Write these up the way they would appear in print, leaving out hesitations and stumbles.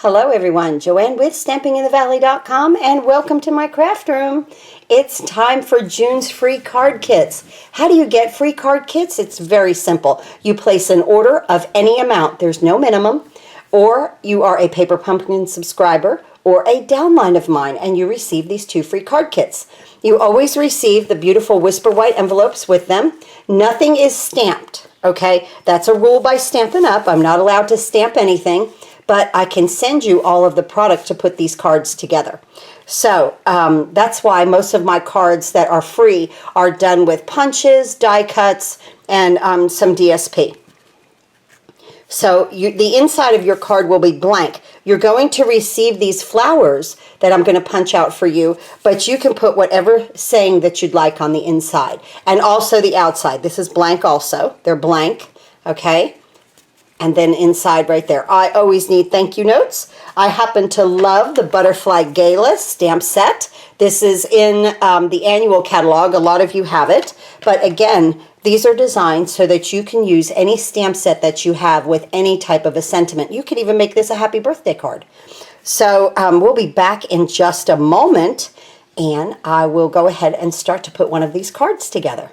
Hello everyone, Joanne with StampinginTheValley.com and welcome to my craft room. It's time for June's free card kits. How do you get free card kits? It's very simple. You place an order of any amount. There's no minimum. Or you are a Paper Pumpkin subscriber or a downline of mine and you receive these 2 free card kits. You always receive the beautiful Whisper White envelopes with them. Nothing is stamped, okay? That's a rule by Stampin' Up. I'm not allowed to stamp anything, but I can send you all of the product to put these cards together. So that's why most of my cards that are free are done with punches, die cuts, and some DSP. So the inside of your card will be blank. You're going to receive these flowers that I'm going to punch out for you, but you can put whatever saying that you'd like on the inside. And also the outside. This is blank also. They're blank, okay? And then inside right there. I always need thank you notes. I happen to love the Butterfly Gala stamp set. This is in the annual catalog. A lot of you have it. But again, these are designed so that you can use any stamp set that you have with any type of a sentiment. You could even make this a happy birthday card. So we'll be back in just a moment, and I will go ahead and start to put one of these cards together.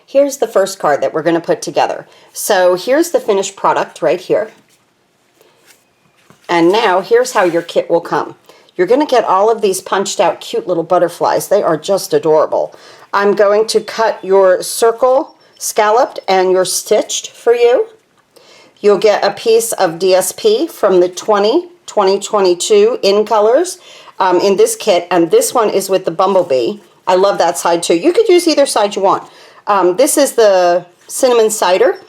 Here's the first card that we're going to put together. So here's the finished product right here. And now here's how your kit will come. You're going to get all of these punched out cute little butterflies. They are just adorable. I'm going to cut your circle scalloped and your stitched for you. You'll get a piece of DSP from the 2022 in colors in this kit. And this one is with the bumblebee. I love that side too. You could use either side you want. This is the cinnamon cider,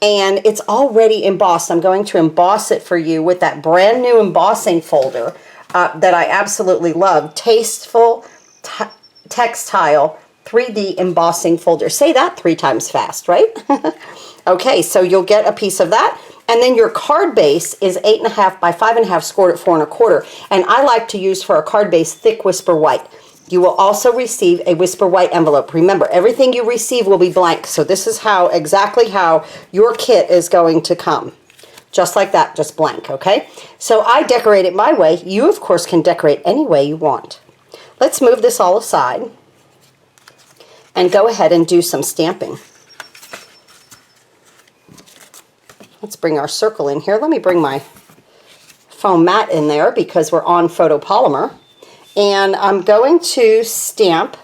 and it's already embossed. I'm going to emboss it for you with that brand new embossing folder that I absolutely love. Tasteful Textile 3D embossing folder. Say that 3 times fast, right? Okay, so you'll get a piece of that. And then your card base is 8.5 by 5.5 scored at 4 1/4. And I like to use for a card base thick Whisper White. You will also receive a Whisper White envelope. Remember, everything you receive will be blank. So this is exactly how your kit is going to come. Just like that, just blank, okay? So I decorate it my way. You, of course, can decorate any way you want. Let's move this all aside and go ahead and do some stamping. Let's bring our circle in here. Let me bring my foam mat in there because we're on photopolymer. And I'm going to stamp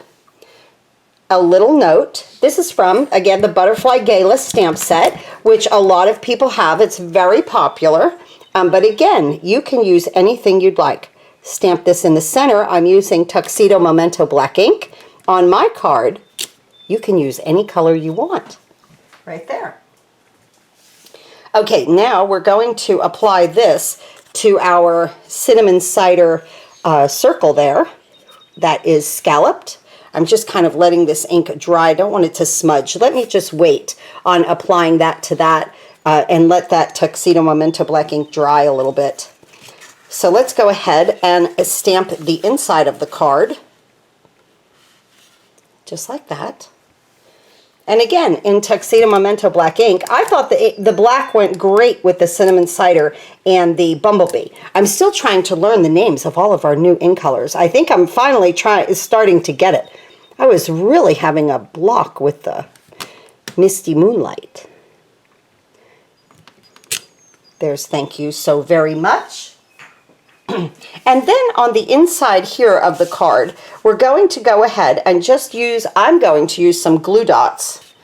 a little note. This is from, again, the Butterfly Gala stamp set, which a lot of people have. It's very popular. But again, you can use anything you'd like. Stamp this in the center. I'm using Tuxedo Memento black ink. On my card, you can use any color you want. Right there. Okay, now we're going to apply this to our cinnamon cider circle there that is scalloped. I'm just kind of letting this ink dry. I don't want it to smudge. Let me just wait on applying that to that and let that Tuxedo Memento black ink dry a little bit. So let's go ahead and stamp the inside of the card. Just like that. And again, in Tuxedo Memento black ink, I thought the black went great with the cinnamon cider and the bumblebee. I'm still trying to learn the names of all of our new ink colors. I think I'm finally starting to get it. I was really having a block with the Misty Moonlight. There's thank you so very much. And then on the inside here of the card, we're going to go ahead and just I'm going to use some glue dots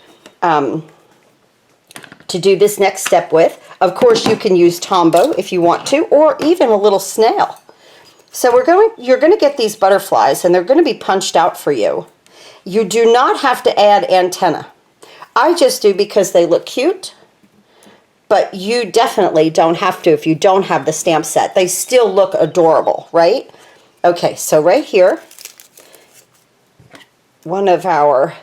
to do this next step with. Of course, you can use Tombow if you want to, or even a little snail. So you're going to get these butterflies, and they're going to be punched out for you. You do not have to add antenna. I just do because they look cute. But you definitely don't have to if you don't have the stamp set. They still look adorable, right? Okay, so right here, one of our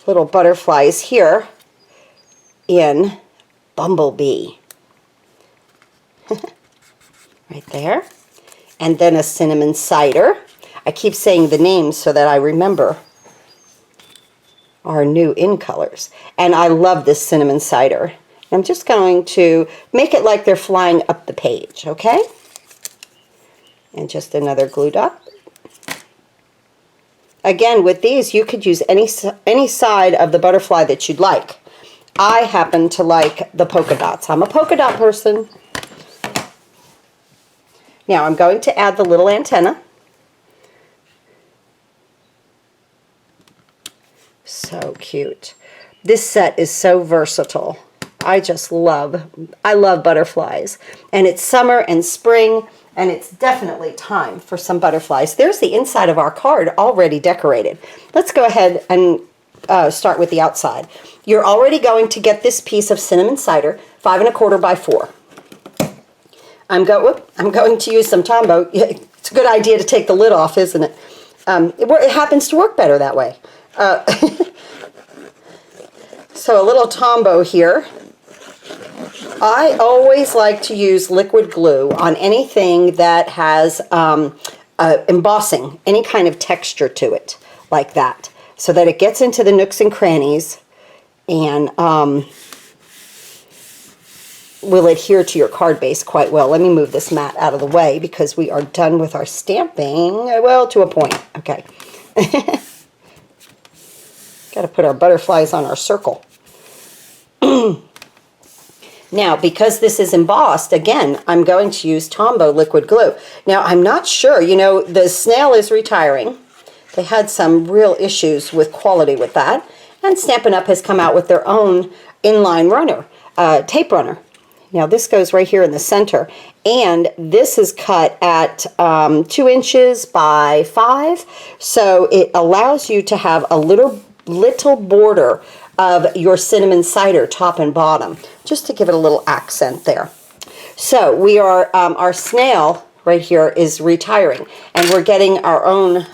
little butterflies here in Bumblebee. Right there. And then a cinnamon cider. I keep saying the names so that I remember our new in colors. And I love this cinnamon cider. I'm just going to make it like they're flying up the page, okay? And just another glue dot. Again, with these, you could use any side of the butterfly that you'd like. I happen to like the polka dots. I'm a polka dot person. Now I'm going to add the little antenna. So cute. This set is so versatile. I love butterflies. And it's summer and spring, and it's definitely time for some butterflies. There's the inside of our card already decorated. Let's go ahead and start with the outside. You're already going to get this piece of cinnamon cider, 5 1/4 by 4. I'm going to use some Tombow. It's a good idea to take the lid off, isn't it? It happens to work better that way. So a little Tombow here. I always like to use liquid glue on anything that has embossing, any kind of texture to it, like that, so that it gets into the nooks and crannies and will adhere to your card base quite well. Let me move this mat out of the way because we are done with our stamping. Well, to a point. Okay. Got to put our butterflies on our circle. Now, because this is embossed, again, I'm going to use Tombow liquid glue. Now, I'm not sure, you know, the snail is retiring. They had some real issues with quality with that. And Stampin' Up! Has come out with their own inline runner, tape runner. Now, this goes right here in the center. And this is cut at 2 inches by 5. So it allows you to have a little border of your cinnamon cider, top and bottom, just to give it a little accent there. So we are, our snail right here is retiring, and we're getting our own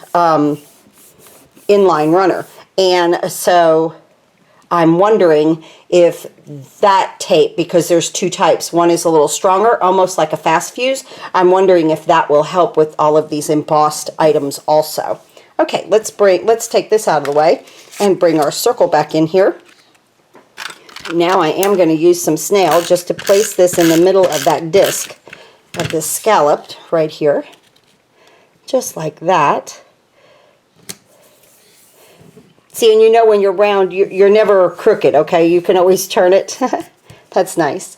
inline runner. And so I'm wondering if that tape, because there's 2 types, one is a little stronger, almost like a fast fuse, I'm wondering if that will help with all of these embossed items also. Okay, let's take this out of the way and bring our circle back in here. Now I am going to use some snail just to place this in the middle of that disc of this scalloped right here, just like that. See, and you know when you're round, you're never crooked, okay? You can always turn it. That's nice.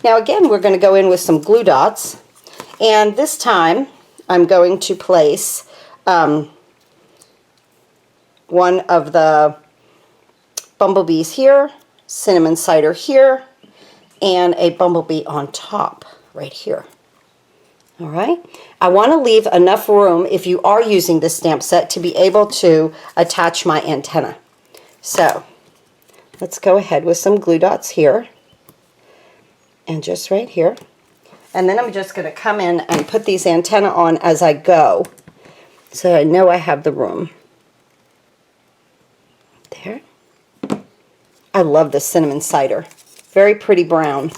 Now again, we're going to go in with some glue dots, and this time I'm going to place one of the bumblebees here, cinnamon cider here, and a bumblebee on top right here. All right. I want to leave enough room, if you are using this stamp set, to be able to attach my antenna. So let's go ahead with some glue dots here and just right here. And then I'm just going to come in and put these antennae on as I go, so I know I have the room. There. I love this cinnamon cider. Very pretty brown.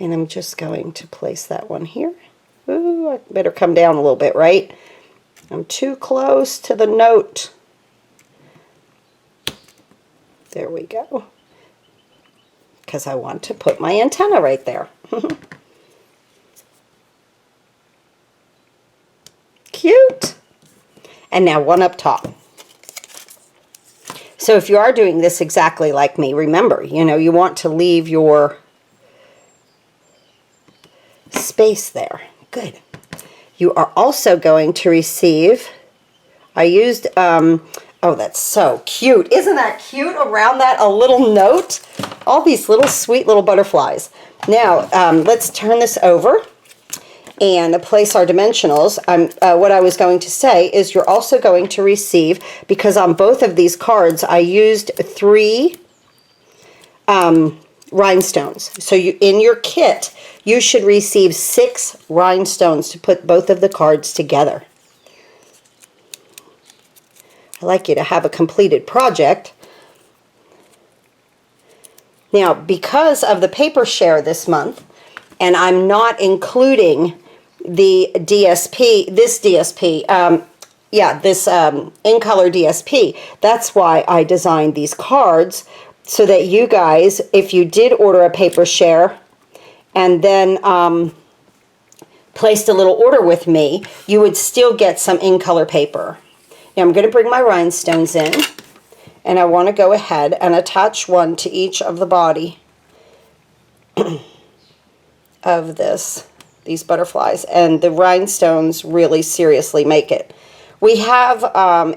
And I'm just going to place that one here. Ooh, I better come down a little bit, right? I'm too close to the note. There we go. Because I want to put my antenna right there. Cute. And now one up top. So if you are doing this exactly like me, remember, you know, you want to leave your space there. Good. You are also going to receive, I used, oh, that's so cute. Isn't that cute? Around that, a little note. All these little sweet little butterflies. Now, let's turn this over and place our dimensionals. What I was going to say is you're also going to receive, because on both of these cards I used 3 rhinestones. So in your kit, you should receive 6 rhinestones to put both of the cards together. I like you to have a completed project. Now, because of the paper share this month, and I'm not including the DSP, this DSP, in color DSP. That's why I designed these cards so that you guys, if you did order a paper share and then placed a little order with me, you would still get some in color paper. Now I'm going to bring my rhinestones in, and I want to go ahead and attach one to each of the body of these butterflies, and the rhinestones really seriously make it. We have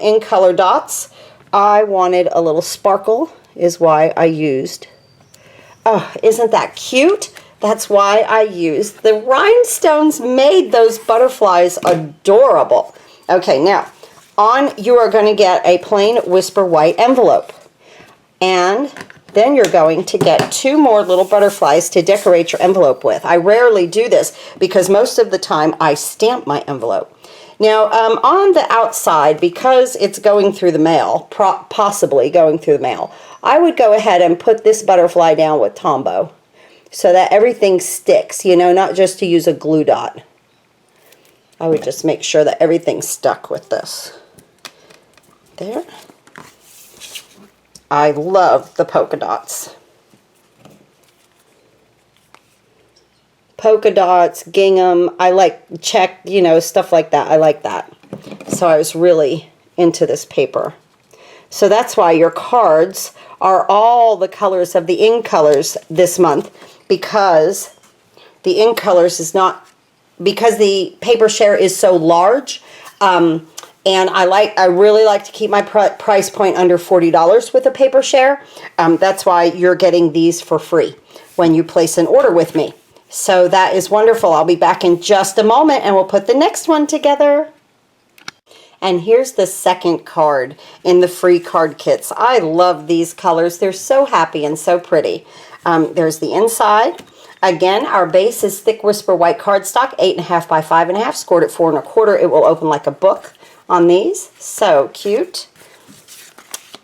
in color dots. I wanted a little sparkle, is why I used. Oh, isn't that cute? That's why I used the rhinestones. Made those butterflies adorable. Okay, now you are going to get a plain Whisper White envelope, and then you're going to get 2 more little butterflies to decorate your envelope with. I rarely do this because most of the time I stamp my envelope. Now, on the outside, because it's going through the mail, possibly going through the mail, I would go ahead and put this butterfly down with Tombow so that everything sticks, you know, not just to use a glue dot. I would just make sure that everything's stuck with this. There. I love the polka dots. Polka dots, gingham, I like check, you know, stuff like that. I like that. So I was really into this paper. So that's why your cards are all the colors of the in colors this month, because the in colors is not, because the paper share is so large. And I really like to keep my price point under $40 with a paper share. That's why you're getting these for free when you place an order with me. So that is wonderful. I'll be back in just a moment and we'll put the next one together. And here's the second card in the free card kits. I love these colors. They're so happy and so pretty. There's the inside. Again, our base is thick Whisper White cardstock, 8.5 by 5.5, scored at 4 1/4. It will open like a book on these. So cute.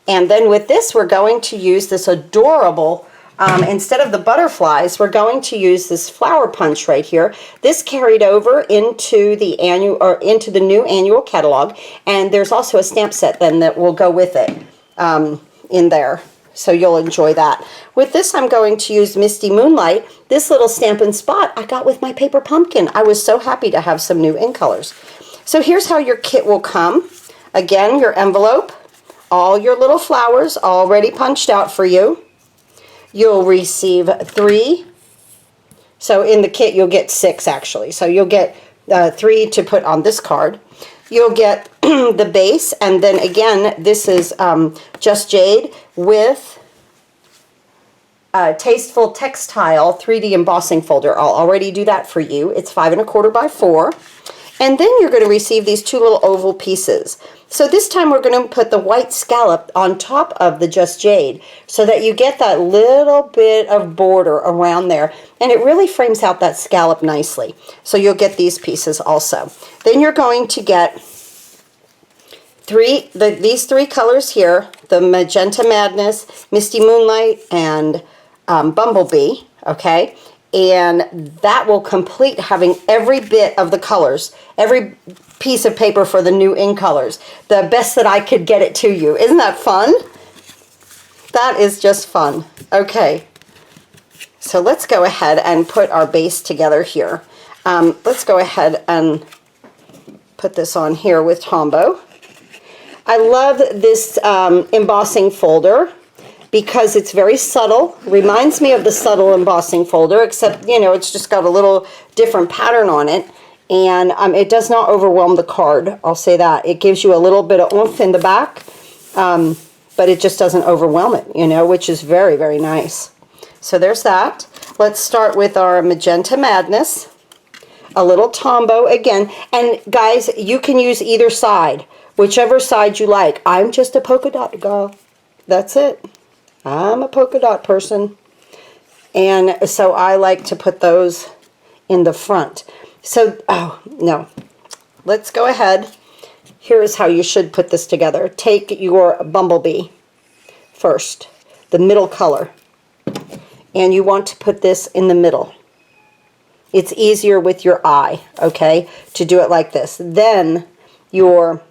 And then with this, we're going to use this adorable, instead of the butterflies, we're going to use this flower punch right here. This carried over into the new annual catalog, and there's also a stamp set then that will go with it in there. So you'll enjoy that. With this, I'm going to use Misty Moonlight. This little Stampin' Spot I got with my paper pumpkin. I was so happy to have some new in colors. So here's how your kit will come. Again, your envelope, all your little flowers already punched out for you. You'll receive 3. So in the kit, you'll get 6 actually. So you'll get 3 to put on this card. You'll get the base, and then again, this is Just Jade with Tasteful Textile 3D embossing folder. I'll already do that for you. It's 5 1/4 by 4. And then you're going to receive these 2 little oval pieces. So this time we're going to put the white scallop on top of the Just Jade so that you get that little bit of border around there. And it really frames out that scallop nicely. So you'll get these pieces also. Then you're going to get these 3 colors here, the Magenta Madness, Misty Moonlight, and Bumblebee, okay? And that will complete having every bit of the colors, every piece of paper for the new in colors. The best that I could get it to you. Isn't that fun? That is just fun. Okay. So let's go ahead and put our base together here. Let's go ahead and put this on here with Tombow. I love this embossing folder because it's very subtle. Reminds me of the subtle embossing folder, except, you know, it's just got a little different pattern on it. And it does not overwhelm the card, I'll say that. It gives you a little bit of oomph in the back, but it just doesn't overwhelm it, you know, which is very, very nice. So there's that. Let's start with our Magenta Madness. A little Tombow again. And guys, you can use either side, whichever side you like. I'm just a polka dot girl. That's it. I'm a polka dot person. And so I like to put those in the front. So, oh, no. Let's go ahead. Here is how you should put this together. Take your Bumblebee first, the middle color. And you want to put this in the middle. It's easier with your eye, okay, to do it like this. Then your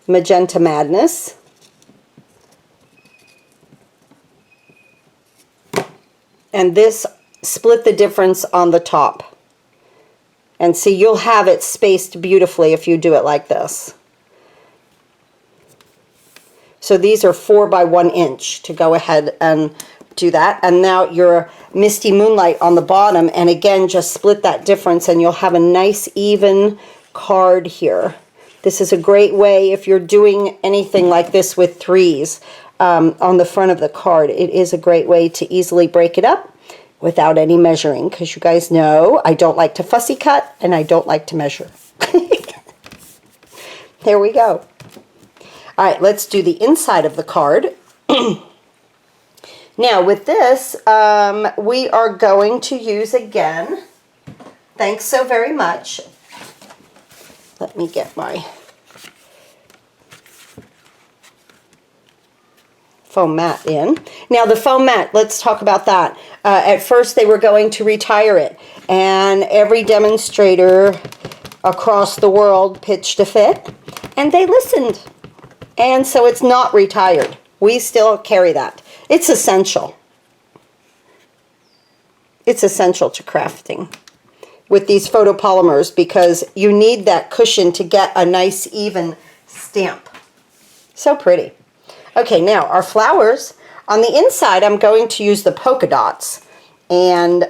Magenta Madness. and this split the difference on the top. And see, you'll have it spaced beautifully if you do it like this. So these are 4 by 1 inch to go ahead and do that. And now your Misty Moonlight on the bottom, and again, just split that difference and you'll have a nice even card here. This is a great way if you're doing anything like this with 3s on the front of the card. It is a great way to easily break it up without any measuring, because you guys know I don't like to fussy cut and I don't like to measure. There we go. All right, let's do the inside of the card. Now with this, we are going to use again, thanks so very much. Let me get my foam mat in. Now the foam mat, let's talk about that. At first they were going to retire it, and every demonstrator across the world pitched a fit, and they listened. And so it's not retired. We still carry that. It's essential. It's essential to crafting with these photopolymers, because you need that cushion to get a nice even stamp. So pretty. Okay, now our flowers. On the inside, I'm going to use the polka dots and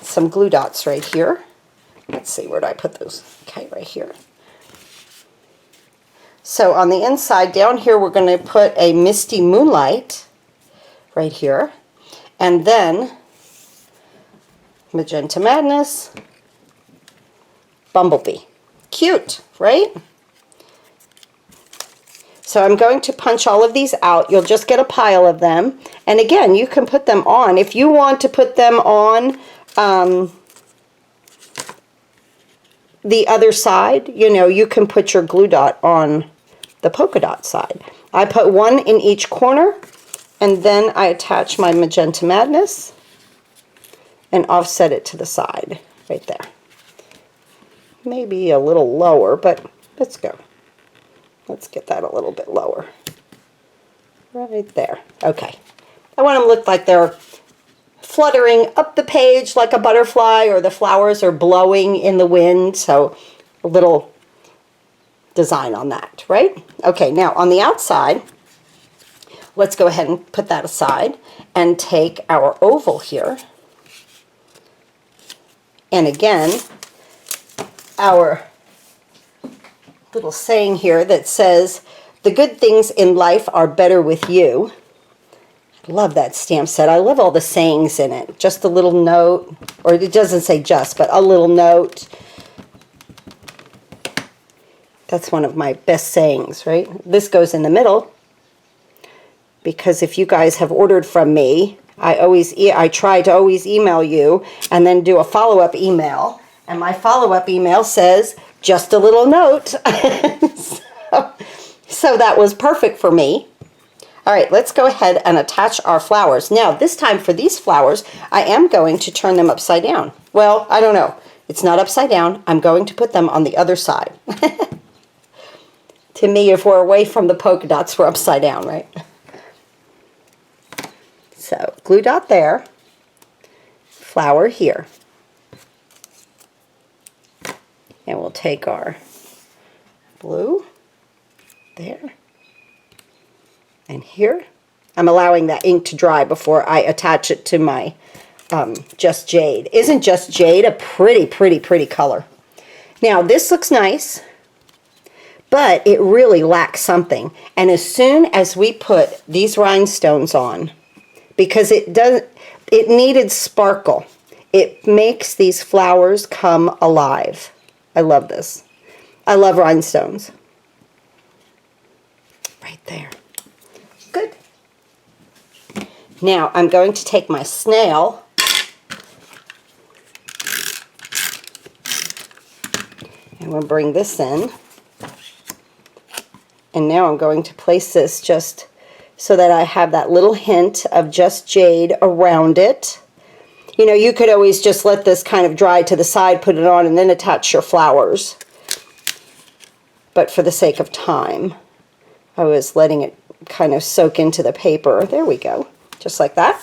some glue dots right here. Let's see, where do I put those? Okay, right here. So on the inside, down here, we're going to put a Misty Moonlight right here. And then Magenta Madness, Bumblebee. Cute, right? So I'm going to punch all of these out. You'll just get a pile of them. And again, you can put them on. If you want to put them on the other side, you know, you can put your glue dot on the polka dot side. I put one in each corner, and then I attach my Magenta Madness and offset it to the side right there. Maybe a little lower, but let's go. Let's get that a little bit lower. Right there. Okay. I want them to look like they're fluttering up the page like a butterfly, or the flowers are blowing in the wind. So a little design on that, right? Okay, now on the outside, let's go ahead and put that aside and take our oval here. And again, our little saying here that says, the good things in life are better with you. I love that stamp set. I love all the sayings in it. Just a little note, or it doesn't say just, but a little note. That's one of my best sayings, right? This goes in the middle, because if you guys have ordered from me, I try to always email you and then do a follow-up email. And my follow-up email says, just a little note. So that was perfect for me. All right, let's go ahead and attach our flowers. Now, this time for these flowers, I am going to turn them upside down. Well, I don't know. It's not upside down. I'm going to put them on the other side. To me, if we're away from the polka dots, we're upside down, right? So, glue dot there, flower here. And we'll take our blue there and here. I'm allowing that ink to dry before I attach it to my Just Jade. Isn't Just Jade a pretty, pretty, pretty color? Now, this looks nice, but it really lacks something. And as soon as we put these rhinestones on, because it needed sparkle, it makes these flowers come alive. I love this. I love rhinestones. Right there. Good. Now I'm going to take my snail and we'll bring this in. And now I'm going to place this just so that I have that little hint of Just Jade around it. You know, you could always just let this kind of dry to the side, put it on, and then attach your flowers. But for the sake of time, I was letting it kind of soak into the paper. There we go. Just like that.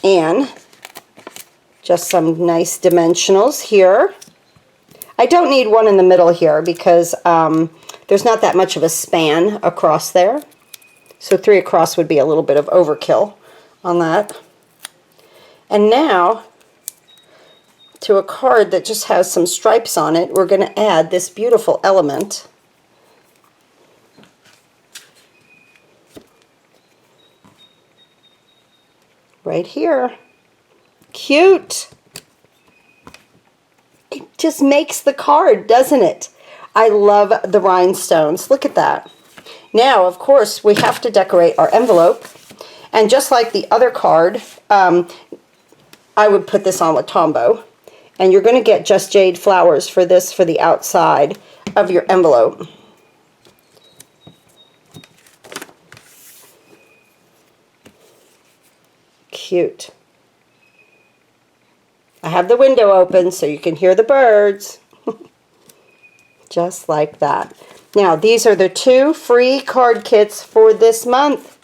And just some nice dimensionals here. I don't need one in the middle here because there's not that much of a span across there. So 3 across would be a little bit of overkill on that. And now, to a card that just has some stripes on it, we're going to add this beautiful element. Right here. Cute! It just makes the card, doesn't it? I love the rhinestones. Look at that. Now, of course, we have to decorate our envelope. And just like the other card, I would put this on with Tombow. And you're going to get Just Jade flowers for this for the outside of your envelope. Cute. I have the window open so you can hear the birds. Just like that. Now, these are the 2 free card kits for this month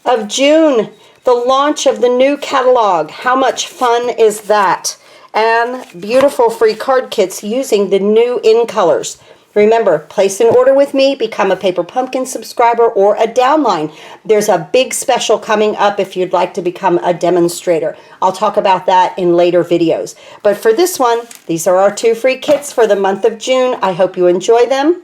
of June. The launch of the new catalog. How much fun is that? And beautiful free card kits using the new in colors. Remember, place an order with me, become a Paper Pumpkin subscriber or a Downline. There's a big special coming up if you'd like to become a demonstrator. I'll talk about that in later videos. But for this one, these are our 2 free kits for the month of June. I hope you enjoy them.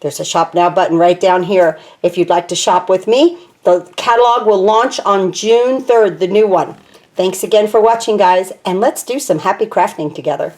There's a Shop Now button right down here if you'd like to shop with me. The catalog will launch on June 3rd, the new one. Thanks again for watching, guys, and let's do some happy crafting together.